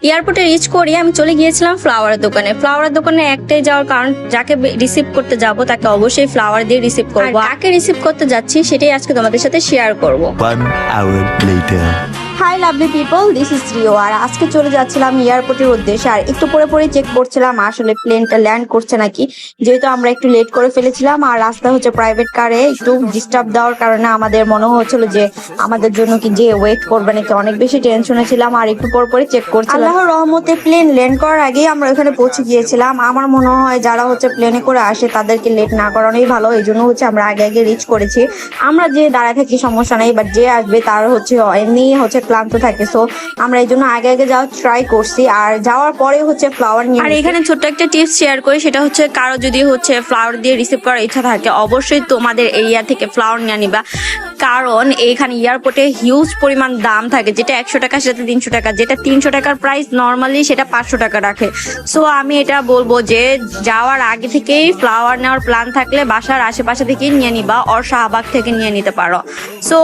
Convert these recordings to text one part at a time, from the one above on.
এয়ারপোর্টে রিচ করি আমি চলে গিয়েছিলাম ফ্লাওয়ারের দোকানে। ফ্লাওয়ারের দোকানে একটাই যাওয়ার কারণ, যাকে রিসিভ করতে যাব তাকে অবশ্যই ফ্লাওয়ার দিয়ে রিসিভ করবো। কাকে রিসিভ করতে যাচ্ছি সেটাই আজকে তোমাদের সাথে শেয়ার করব। 1 hour later. Hi lovely people, this is Rio. আর আজকে চলে যাচ্ছিলাম এয়ারপোর্টের উদ্দেশ্যে। আর একটু পরে চেক করছিলাম আসলে প্লেনটা ল্যান্ড করছে নাকি, যেহেতু আমরা একটু লেট করে ফেলেছিলাম। আর রাস্তা হচ্ছে প্রাইভেট কারে একটু ডিস্টার্ব দেওয়ার কারণে আমাদের মনে হচ্ছিল যে আমাদের জন্য কি যে ওয়েট করবে নাকি, অনেক বেশি টেনশনে ছিলাম। আর একটু পরে চেক করছিলাম। আল্লাহর রহমতে প্লেন ল্যান্ড করার আগেই আমরা ওখানে পৌঁছে গিয়েছিলাম। আমার মনে হয় যারা হচ্ছে প্লেনে করে আসে তাদেরকে লেট না করানোই ভালো, এই জন্য হচ্ছে আমরা আগে রিচ করেছি। আমরা যে দাঁড়ায় থাকি সমস্যা নেই, বাট যে আসবে তার হচ্ছে এমনি হচ্ছে ক্লান্ত থাকে, সো আমরা এই জন্য আগে যাওয়ার ট্রাই করছি। আর যাওয়ার পরে হচ্ছে ফ্লাওয়ার নিয়ে। আর এখানে ছোট্ট একটা টিপস শেয়ার করি, সেটা হচ্ছে কারো যদি হচ্ছে ফ্লাওয়ার দিয়ে রিসিভ করার ইচ্ছা থাকে অবশ্যই তোমাদের এরিয়া থেকে ফ্লাওয়ার নিয়ে নিবা, কারণ এইখানে এয়ারপোর্টে হিউজ পরিমাণ দাম থাকে। যেটা 100 টাকা সেটা 300 টাকা, যেটা 300 টাকার প্রাইস নর্মালি সেটা 500 টাকা রাখে। সো আমি এটা বলবো যে যাওয়ার আগে থেকেই ফ্লাওয়ার নেওয়ার প্ল্যান থাকলে বাসার আশেপাশে থেকেই নিয়ে নিবা, ওর শাহবাগ থেকে নিয়ে নিতে পারো। সো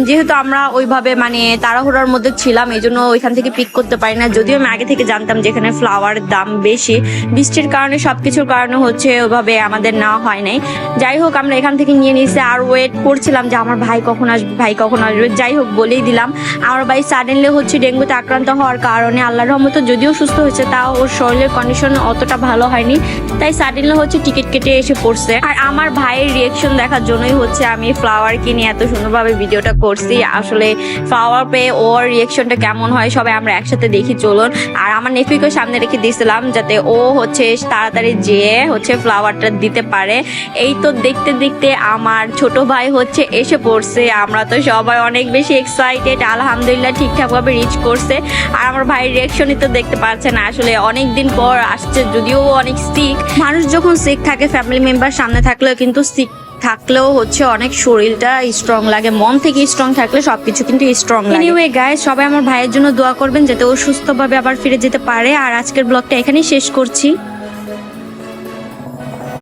যেহেতু আমরা ওইভাবে মানে তাড়াহুড়ার মধ্যে ছিলাম এই জন্য ওইখান থেকে পিক করতে পারি না, যদিও আমি আগে থেকে জানতাম যে এখানে ফ্লাওয়ারের দাম বেশি, বৃষ্টির কারণে সবকিছুর কারণে হচ্ছে ওইভাবে আমাদের নেওয়া হয় নাই। যাই হোক আমরা এখান থেকে নিয়ে নিয়েছি আর ওয়েট করছিলাম যে আমার ভাই কখন আসবে। যাই হোক বলেই দিলাম, আমার ভাই সাডেনলি হচ্ছে ডেঙ্গুতে আক্রান্ত হওয়ার কারণে আল্লাহর রহমতে যদিও সুস্থ হয়েছে, তাও ওর শরীরের কন্ডিশন অতটা ভালো হয়নি, তাই সাডেনলি হচ্ছে টিকিট কেটে এসে পড়ছে। আর আমার ভাইয়ের রিয়েকশন দেখার জন্যই হচ্ছে আমি ফ্লাওয়ার কিনে এত সুন্দরভাবে ভিডিওটা করছি। আসলে ফ্লাওয়ার পেয়ে ওর রিয়েকশনটা কেমন হয় সবাই আমরা একসাথে দেখি চলুন। আর আমার নেফিকে সামনে রেখে দিয়েছিলাম যাতে ও হচ্ছে তাড়াতাড়ি যেয়ে হচ্ছে ফ্লাওয়ারটা দিতে পারে। এই তো দেখতে দেখতে আমার ছোট ভাই হচ্ছে এসে পড়ছে। আমরা তো সবাই অনেক বেশি এক্সাইটেড, আলহামদুলিল্লাহ ঠিকঠাক ভাবে রিচ করছে। আর আমার ভাইয়ের রিয়েকশনই তো দেখতে পাচ্ছেন, আসলে অনেক দিন পর আসছে, যদিও অনেক সিক। মানুষ যখন সিক থাকে ফ্যামিলি মেম্বার সামনে থাকলেও কিন্তু সিক থাকলেও হচ্ছে অনেক শরীরটা স্ট্রং লাগে, মন থেকে স্ট্রং থাকলে সবকিছু কিন্তু স্ট্রং লাগে। এনিওয়ে গাইস, সবাই আমার ভাইয়ের জন্য দোয়া করবেন যাতে ও সুস্থভাবে আবার ফিরে যেতে পারে। আর আজকের ব্লগটা এখানেই শেষ করছি।